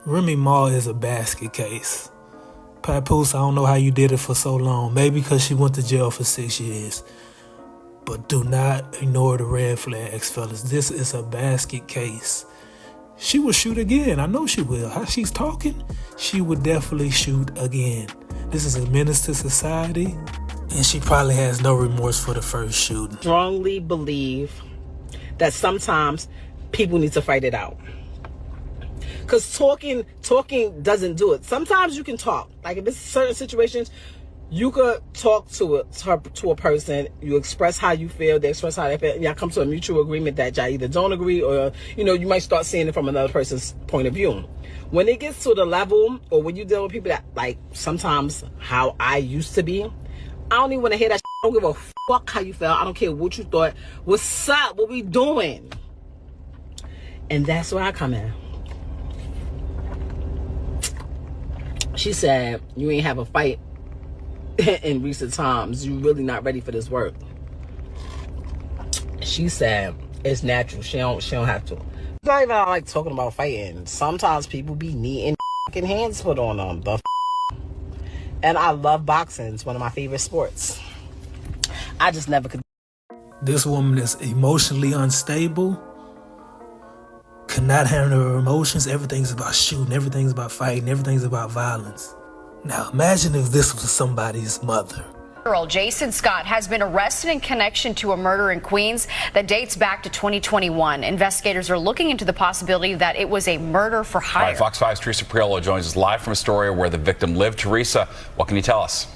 Remy Ma is a basket case. Papoose, I don't know how you did it for so long. Maybe because she went to jail for 6 years. But do not ignore the red flags, fellas. This is a basket case. She will shoot again. I know she will. How she's talking, she would definitely shoot again. This is a menace to society, and she probably has no remorse for the first shooting. Strongly believe that sometimes people need to fight it out. Because talking doesn't do it. Sometimes you can talk. Like if it's certain situations, you could talk to a person. You express how you feel. They express how they feel. Y'all come to a mutual agreement that y'all either don't agree or, you might start seeing it from another person's point of view. When it gets to the level, or when you deal with people that, like, sometimes how I used to be, I don't even want to hear that shit. I don't give a fuck how you felt. I don't care what you thought. What's up? What we doing? And that's where I come in. She said, you ain't have a fight in recent times. You really not ready for this work. She said, it's natural. She don't have to. It's not even like talking about fighting. Sometimes people be needing fucking hands put on them. And I love boxing. It's one of my favorite sports. I just never could. This woman is emotionally unstable, cannot handle her emotions. Everything's about shooting, everything's about fighting, everything's about violence. Now imagine if this was somebody's mother. Jason Scott has been arrested in connection to a murder in Queens that dates back to 2021. Investigators are looking into the possibility that it was a murder for hire. All right, Fox 5's Teresa Priolo joins us live from Astoria where the victim lived. Teresa, what can you tell us?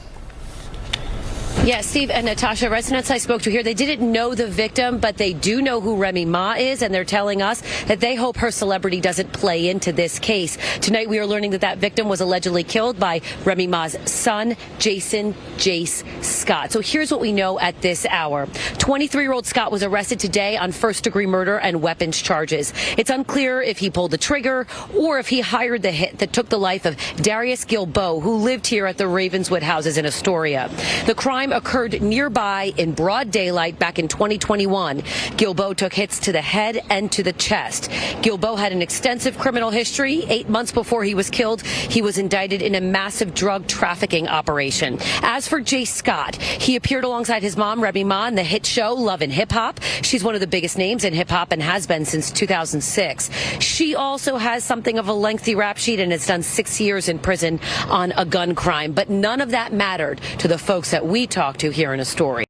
Yes, Steve and Natasha, residents I spoke to here, they didn't know the victim, but they do know who Remy Ma is, and they're telling us that they hope her celebrity doesn't play into this case. Tonight, we are learning that victim was allegedly killed by Remy Ma's son, Jason Jace Scott. So here's what we know at this hour. 23-year-old Scott was arrested today on first-degree murder and weapons charges. It's unclear if he pulled the trigger or if he hired the hit that took the life of Darius Gilbo, who lived here at the Ravenswood houses in Astoria. The crime occurred nearby in broad daylight back in 2021. Gilbo took hits to the head and to the chest. Gilbo had an extensive criminal history. 8 months before he was killed, he was indicted in a massive drug trafficking operation. As for Jace Scott, he appeared alongside his mom, Remy Ma, in the hit show Love and Hip Hop. She's one of the biggest names in hip hop and has been since 2006. She also has something of a lengthy rap sheet and has done 6 years in prison on a gun crime. But none of that mattered to the folks that we talked to here in Astoria.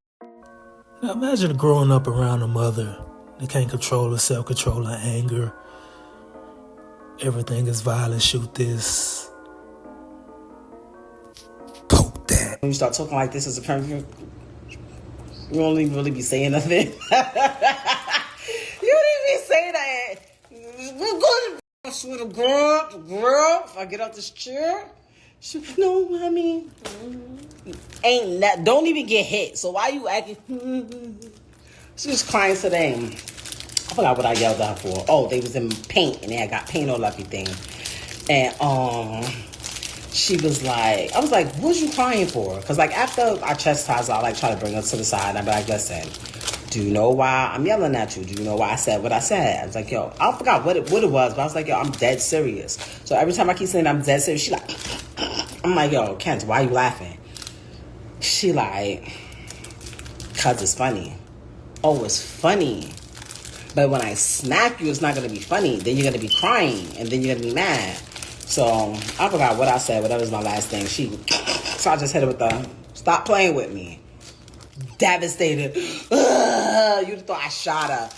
Now imagine growing up around a mother that can't control herself, control her anger. Everything is violent. Shoot this. Poke that. When you start talking like this as a parent, you don't even really be saying nothing. You don't even say that. We're going to girl. If I get out this chair, no, I mean, ain't that, don't even get hit. So why you acting? She was crying today. I forgot what I yelled out for. Oh, they was in paint and they had got paint on everything. And she was like, I was like, what you crying for? Because like after I chastise her, I like try to bring her to the side and I be like, listen, do you know why I'm yelling at you? Do you know why I said what I said? I was like, yo, I forgot what it was, but I was like, yo, I'm dead serious. So every time I keep saying I'm dead serious, she like, I'm like, yo, Kent, why you laughing? She like, cause it's funny. Oh, it's funny. But when I smack you, it's not gonna be funny. Then you're gonna be crying, and then you're gonna be mad. So I forgot what I said. Whatever was my last thing. So I just hit her with the stop playing with me. Devastated. You'd have thought I shot her.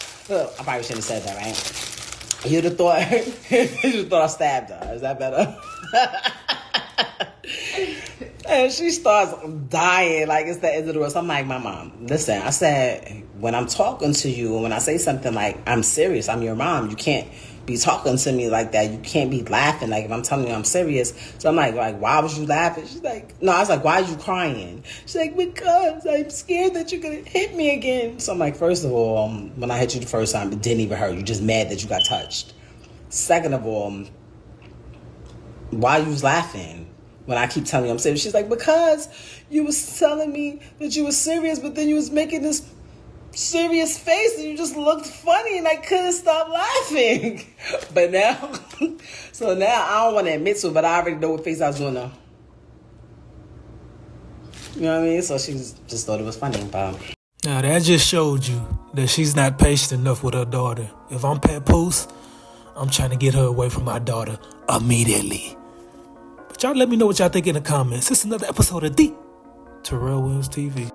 I probably shouldn't have said that, right? You'd have thought I stabbed her. Is that better? And she starts dying like it's the end of the world. So I'm like, my mom, listen, I said, when I'm talking to you and when I say something like, I'm serious, I'm your mom, you can't be talking to me like that. You can't be laughing like if I'm telling you I'm serious. So I'm like, why was you laughing? She's like, no, I was like, why are you crying? She's like, because I'm scared that you're going to hit me again. So I'm like, first of all, when I hit you the first time, it didn't even hurt. You're just mad that you got touched. Second of all, why you was laughing? When I keep telling you I'm serious, she's like, because you was telling me that you was serious, but then you was making this serious face and you just looked funny and I couldn't stop laughing. But now, so now I don't want to admit to it, but I already know what face I was doing now. You know what I mean? So she just thought it was funny. Now that just showed you that she's not patient enough with her daughter. If I'm Papoose, I'm trying to get her away from my daughter immediately. But y'all let me know what y'all think in the comments. This is another episode of The Terrell Williams TV.